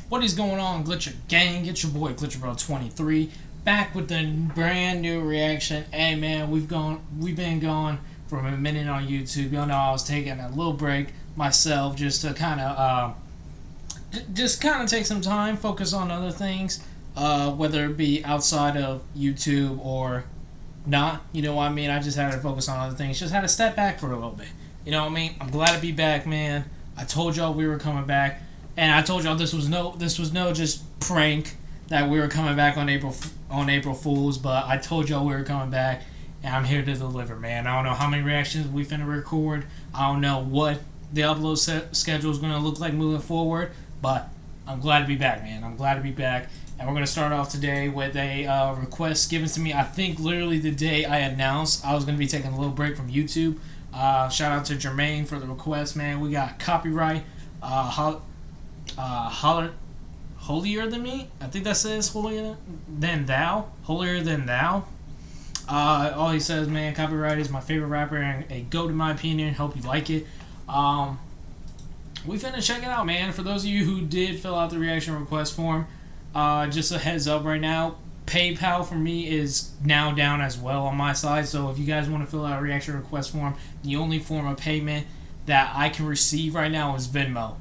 What is going on, Glitcher Gang? It's your boy GlitcherBro23 back with a brand new reaction. Hey man, we've been gone for a minute on YouTube. Y'all know I was taking a little break myself just to kind of take some time, focus on other things, whether it be outside of YouTube or not. You know what I mean? I just had to focus on other things. Just had to step back for a little bit. You know what I mean? I'm glad to be back, man. I told y'all we were coming back. And I told y'all this was no just prank that we were coming back on April Fools, but I told y'all we were coming back, and I'm here to deliver, man. I don't know how many reactions we finna record. I don't know what the upload schedule is gonna look like moving forward, but I'm glad to be back, man. I'm glad to be back, and we're gonna start off today with a request given to me. I think literally the day I announced I was gonna be taking a little break from YouTube. Shout out to Jermaine for the request, man. We got copyright. Holier than me. I think that says holier than thou. Holier than thou. All he says, man, copyright is my favorite rapper and a GOAT in my opinion. Hope you like it. We finna check it out, man. For those of you who did fill out the reaction request form, just a heads up right now, PayPal for me is now down as well on my side. So if you guys want to fill out a reaction request form, the only form of payment that I can receive right now is Venmo.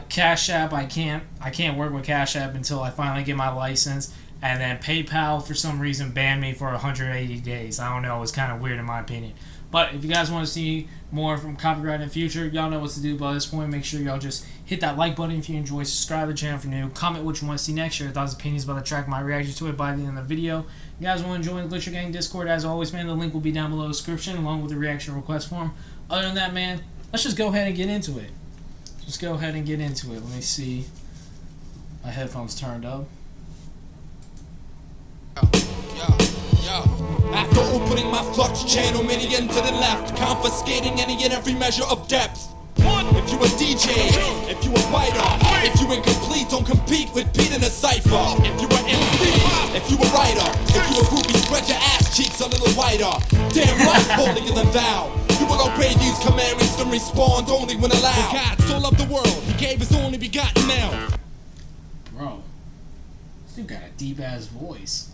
Cash App, I can't work with Cash App until I finally get my license, and then PayPal for some reason banned me for 180 days. I don't know, it's kind of weird in my opinion. But if you guys want to see more from Copyright in the future, y'all know what to do by this point. Make sure y'all just hit that like button if you enjoy, subscribe to the channel if you're new, comment what you want to see next, share your thoughts, opinions about the track, my reaction to it by the end of the video. You guys want to join the Glitcher Gang Discord, as always, man, the link will be down below the description along with the reaction request form. Other than that, man, let's just go ahead and get into it. Let's go ahead and get into it. Let me see. My headphones turned up. After opening my flux channel, many into the left, confiscating any and every measure of depth. If you a DJ, if you a writer, if you incomplete, don't compete with Pete in a cipher. If you a MC, if you a writer, if you a groupie, spread your ass cheeks a little wider. Damn right, holier than thou. You will obey these commandments and respond only when allowed. For God so loved the world, he gave his only begotten now. Bro, this dude got a deep ass voice.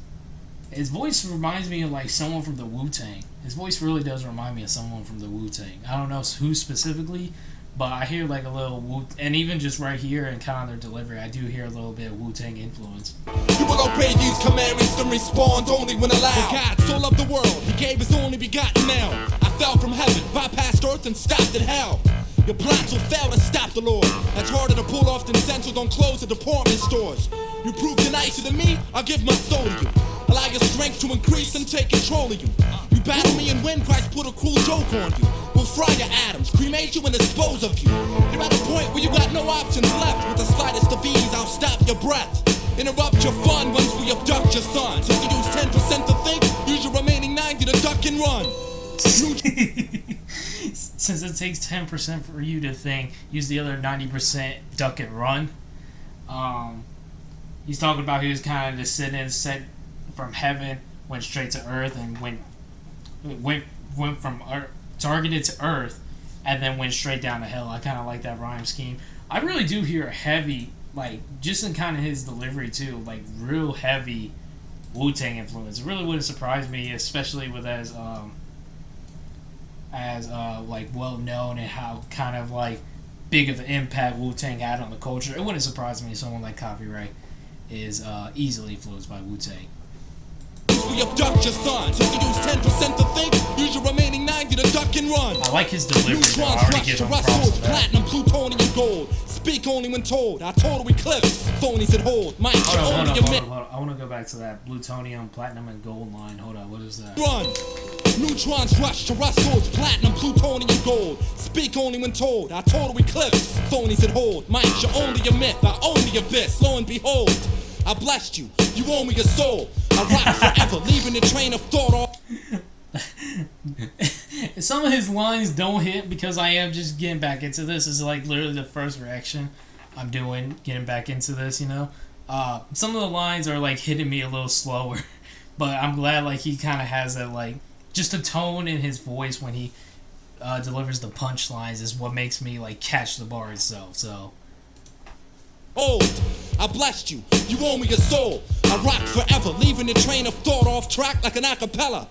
His voice reminds me of like someone from the Wu-Tang. His voice really does remind me of someone from the Wu-Tang. I don't know who specifically, but I hear like a little and even just right here and kind of their delivery, I do hear a little bit of Wu-Tang influence. You will obey these commandments and respond only when allowed. For God so loved the world, he gave his only begotten now. I fell from heaven, bypassed earth and stopped at hell. Your plots will fail to stop the Lord. That's harder to pull off than Central don't close the department stores. You prove you're nicer than me, I'll give my soul to you. Allow your strength to increase and take control of you. You battle me and win, Christ put a cruel joke on you. We'll fry your atoms, cremate you and dispose of you. You're at a point where you got no options left. With the slightest of ease, I'll stop your breath. Interrupt your fun once we abduct your son. Since you use 10% to think, use your remaining 90 to duck and run. Since it takes 10% for you to think, use the other 90% duck and run. He's talking about he was kind of descended, sent from heaven, went straight to earth, and went from earth, targeted to earth, and then went straight down to hell. I kind of like that rhyme scheme. I really do hear a heavy, like, just in kind of his delivery too, like real heavy Wu-Tang influence. It really wouldn't surprise me, especially with as like well known and how kind of like big of an impact Wu-Tang had on the culture. It wouldn't surprise me if someone like Copyright is easily influenced by Wu-Tang. We abduct your son. Since you use 10% to think, use your remaining 90 to duck and run. I like his delivery. Neutrons rush to Russell's platinum, plutonium, gold. Speak only when told. I total eclipse. Phonies at hold. Might hold on. I want to go back to that plutonium, platinum, and gold line. Hold on. What is that? Run. Neutrons rush to Russell's platinum, plutonium, gold. Speak only when told. I total eclipse. Phonies at hold. Might you're only a myth. I own the abyss. Lo and behold, I blessed you. You owe me your soul. I rock forever, leaving the train of thought off. Some of his lines don't hit because I am just getting back into this. This is like literally the first reaction I'm doing, getting back into this, you know. Some of the lines are like hitting me a little slower, but I'm glad like he kind of has that like just a tone in his voice when he delivers the punchlines is what makes me like catch the bar itself. So old. I blessed you, you owe me your soul. I rock forever, leaving the train of thought off track like an acapella.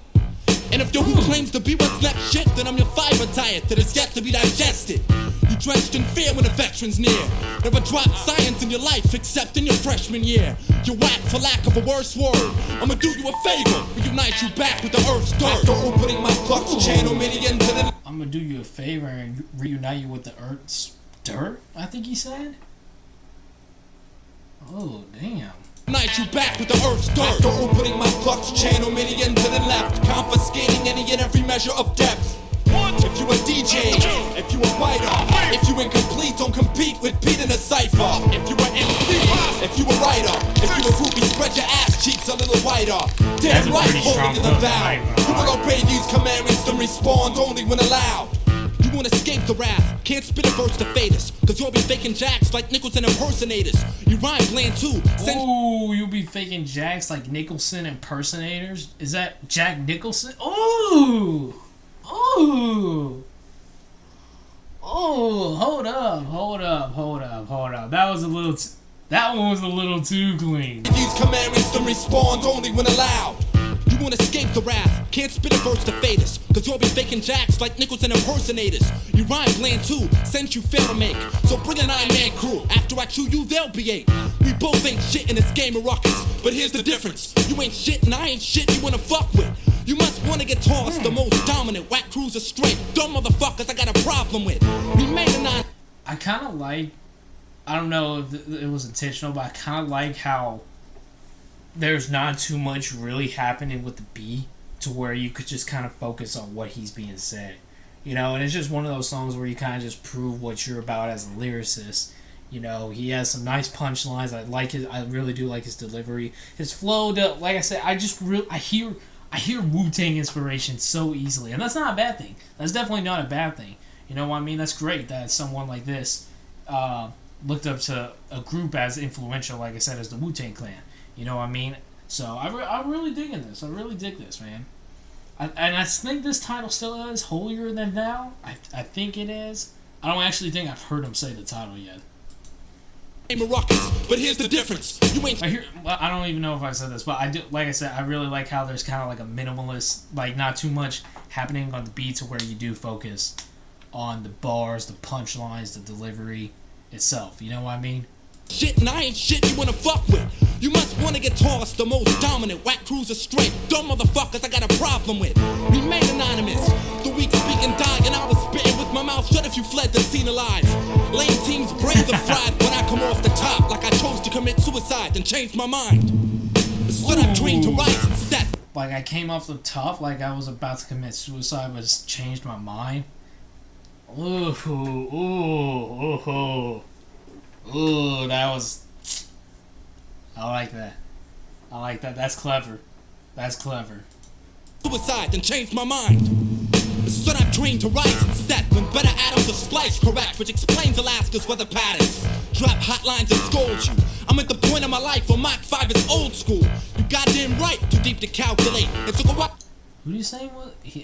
And if you're who claims to be what's next shit, then I'm your fiber diet that is yet to be digested. You drenched in fear when the veteran's near. Never dropped science in your life except in your freshman year. You're whack for lack of a worse word. I'ma do you a favor, reunite you back with the earth's dirt. After opening my flux channel meridian to the... I'm gonna do you a favor and reunite you with the earth's dirt, I think he said. Oh, damn. Night you back with the earth's dirt. After opening my flux channel meridian to the left, confiscating any and every measure of depth. If you a DJ, if you a writer, if you incomplete, don't compete with Pete in a cipher. If you a MC, if you a writer, if you a groupie, spread your ass cheeks a little wider. Damn right, holding the vow. You will obey these commandments, then respond only when allowed. You won't escape the wrath, can't spit a verse to fade us, cause you'll be faking jacks like Nicholson impersonators. You rhyme bland too. Ooh, you'll be faking jacks like Nicholson impersonators? Is that Jack Nicholson? Ooh! Ooh! Oh, hold up. That was a little that one was a little too clean. These commandments then respond only when allowed. You won't escape the wrath, can't spit a verse to fade us, cause you'll be faking jacks like Nicholson impersonators. You rhyme bland too, sense you fail to make, so bring an 9-man crew. After I chew you, they'll be 8. We both ain't shit in this game of ruckus, but here's the difference. You ain't shit and I ain't shit you wanna fuck with. You must wanna get tossed, the most dominant, whack crews are straight. Dumb motherfuckers I got a problem with. We made a 9. I kinda like, I don't know if it was intentional, but I kinda like how there's not too much really happening with the beat to where you could just kind of focus on what he's being said. You know, and it's just one of those songs where you kind of just prove what you're about as a lyricist. You know, he has some nice punchlines. I really do like his delivery. His flow, like I said, I hear Wu-Tang inspiration so easily. And that's not a bad thing. That's definitely not a bad thing. You know what I mean? That's great that someone like this looked up to a group as influential, like I said, as the Wu-Tang Clan. You know what I mean? So I'm really digging this. I really dig this, man. And I think this title still is Holier Than Thou. I think it is. I don't actually think I've heard him say the title yet. But here's the difference. You ain't. I don't even know if I said this, but I do. Like I said, I really like how there's kind of like a minimalist, like not too much happening on the beat, to where you do focus on the bars, the punchlines, the delivery itself. You know what I mean? Shit and I ain't shit you wanna fuck with. You must wanna get tossed, the most dominant, whack crews are straight. Dumb motherfuckers I got a problem with. Remain anonymous. The weak speak and die, and I was spitting with my mouth shut if you fled the scene alive. Lame teams brains are fried when I come off the top, like I chose to commit suicide, then changed my mind. Instead I've dreamed to rise and set. Like I came off the top, like I was about to commit suicide, but just changed my mind. Ooh, that was... I like that. That's clever. Suicide, then changed my mind. Instead I've dreamed to rise and set when better atoms are spliced correct, which explains Alaska's weather patterns. Drop hotlines and scold you. I'm at the point of my life where Mach 5 is old school. You goddamn right, too deep to calculate. It took a while. Who do you say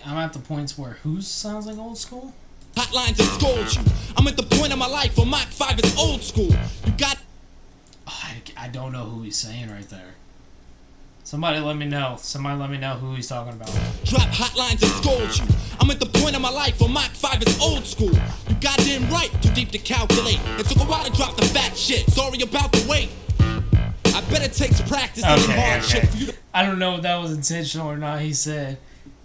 I'm at the points where who sounds like old school? Hotlines and scold you. I'm at the point of my life where Mach 5 is old school. You got... I don't know who he's saying right there. Somebody let me know who he's talking about. Drop hotlines and scold you. I'm at the point of my life where Mach 5 is old school. You goddamn right, too deep to calculate. It took a while to drop the fat shit. Sorry about the wait. I bet it takes practice and hardship for you to... I don't know if that was intentional or not. He said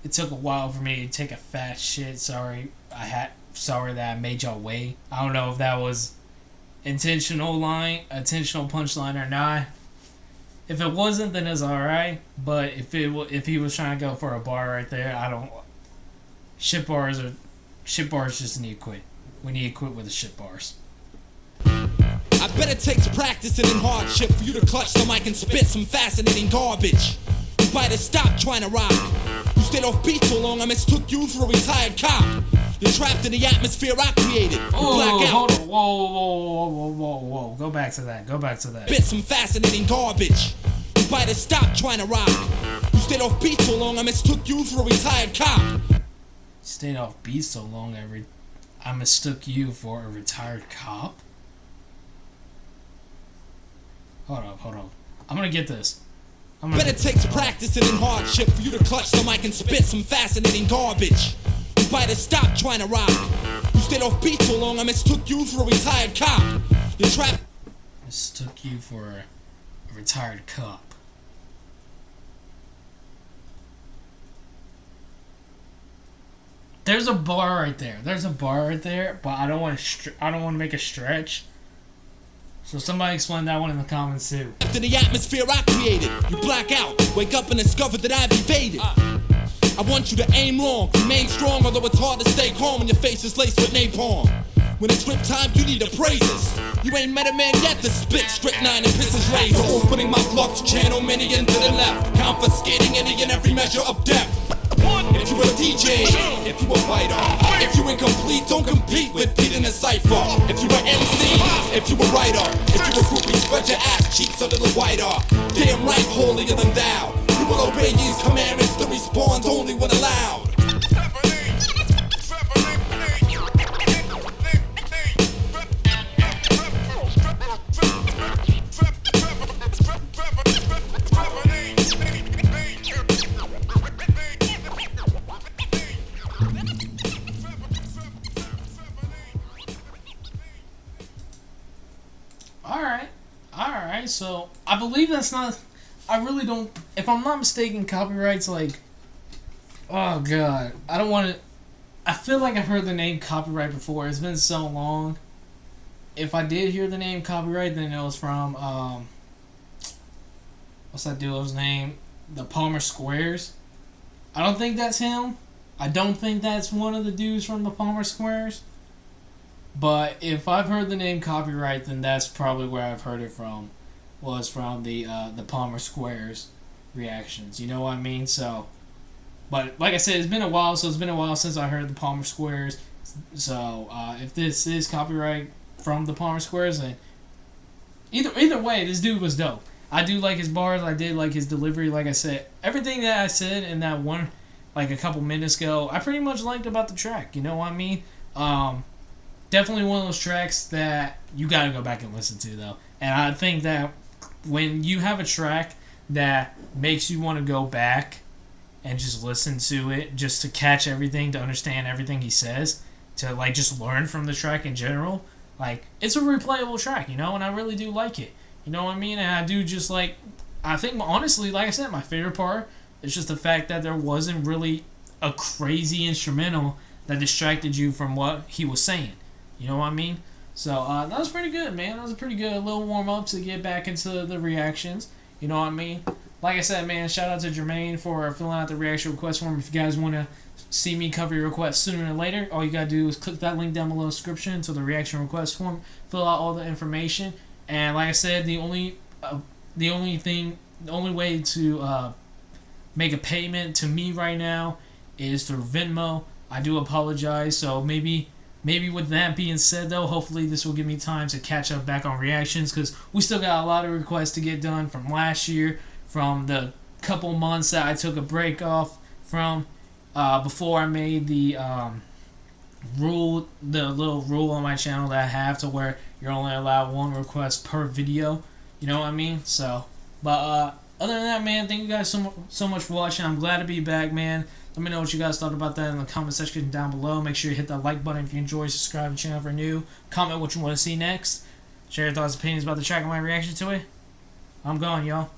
it took a while for me to take a fat shit. Sorry that I made y'all wait. I don't know if that was intentional punchline or not. If it wasn't, then it's alright. But if he was trying to go for a bar right there, I don't. Shit bars just need to quit. We need to quit with the shit bars. I bet it takes practice and hardship for you to clutch the mic and spit some fascinating garbage. You better stop trying to rock. You stayed off beat so long I mistook you for a retired cop. You're trapped in the atmosphere I created. Oh, hold on. Whoa. Go back to that. Bit some fascinating garbage. You better stop trying to rock. You stayed off beat so long I mistook you for a retired cop. Stayed off beat so long I mistook you for a retired cop? Hold up. I'm gonna get this. Bet it takes practicing and hardship for you to clutch the mic and spit some fascinating garbage. You better stop trying to rock. You stayed off beat so long I mistook you for a retired cop. You trapped. Mistook you for a retired cop. There's a bar right there. But I don't want to make a stretch. So somebody explain that one in the comments too. After the atmosphere I created, you black out, wake up and discover that I've evaded. I want you to aim wrong, remain strong, although it's hard to stay calm when your face is laced with napalm. When it's rip time, you need appraisers. You ain't met a man yet that spit strychnine and pisses razor. Opening my flux channel, many into the left, confiscating any and every measure of depth. If you a DJ, if you a fighter, if you incomplete, don't compete with Pete in a cypher. If you a MC, if you a writer, if you a groupie, spread your ass cheeks a little wider. Damn right, holier than thou. You will obey these commandments to respond only when allowed. Alright, so I believe that's not. I really don't. If I'm not mistaken, copyright's like. Oh god. I don't want to. I feel like I've heard the name copyright before. It's been so long. If I did hear the name copyright, then it was from. What's that dude's name? The Palmer Squares. I don't think that's him. I don't think that's one of the dudes from the Palmer Squares. But if I've heard the name copyright, then that's probably where I've heard it from. Was from the Palmer Squares reactions. You know what I mean? So, but like I said, it's been a while. So it's been a while since I heard the Palmer Squares. So if this is copyright from the Palmer Squares, then either way, this dude was dope. I do like his bars. I did like his delivery. Like I said, everything that I said in that one, like a couple minutes ago, I pretty much liked about the track. You know what I mean? Definitely one of those tracks that you gotta go back and listen to, though. And I think that when you have a track that makes you want to go back and just listen to it, just to catch everything, to understand everything he says, to like just learn from the track in general, like it's a replayable track, you know, and I really do like it. You know what I mean? And I do just like, I think honestly, like I said, my favorite part is just the fact that there wasn't really a crazy instrumental that distracted you from what he was saying. You know what I mean? So that was pretty good, man. That was a pretty good little warm-up to get back into the reactions. You know what I mean? Like I said, man, shout out to Jermaine for filling out the reaction request form. If you guys want to see me cover your request sooner than later, all you got to do is click that link down below the description to the reaction request form, fill out all the information. And like I said, the only way to make a payment to me right now is through Venmo. I do apologize, so maybe with that being said, though, hopefully this will give me time to catch up back on reactions, because we still got a lot of requests to get done from last year, from the couple months that I took a break off from before I made the little rule on my channel that I have to where you're only allowed one request per video. You know what I mean? So, but other than that, man, thank you guys so much for watching. I'm glad to be back, man. Let me know what you guys thought about that in the comment section down below. Make sure you hit that like button if you enjoy. Subscribe to the channel if you're new. Comment what you want to see next. Share your thoughts and opinions about the track and my reaction to it. I'm gone, y'all.